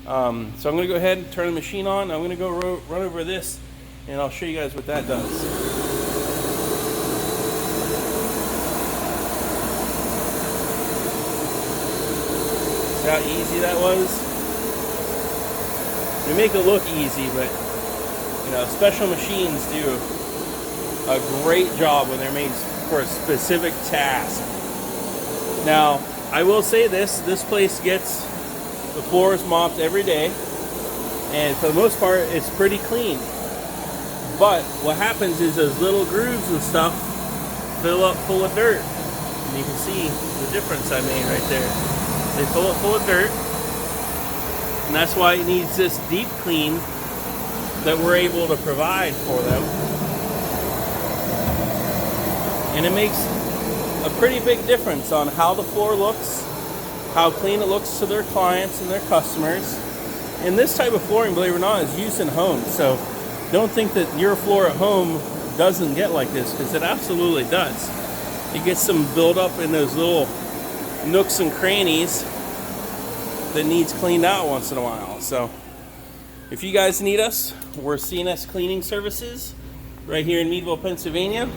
So I'm going to go ahead and turn the machine on. I'm going to go run over this, and I'll show you guys what that does. See how easy that was? We make it look easy, but you know, special machines do a great job when they're made for a specific task. Now, I will say this place gets the floors mopped every day, and for the most part, it's pretty clean. But what happens is those little grooves and stuff fill up full of dirt. And you can see the difference I made right there. They fill up full of dirt, and that's why it needs this deep clean that we're able to provide for them. And it makes a pretty big difference on how the floor looks, how clean it looks to their clients and their customers. And this type of flooring, believe it or not, is used in homes. So don't think that your floor at home doesn't get like this, because it absolutely does. It gets some buildup in those little nooks and crannies that needs cleaned out once in a while. So if you guys need us, we're C&S Cleaning Services right here in Meadville, Pennsylvania.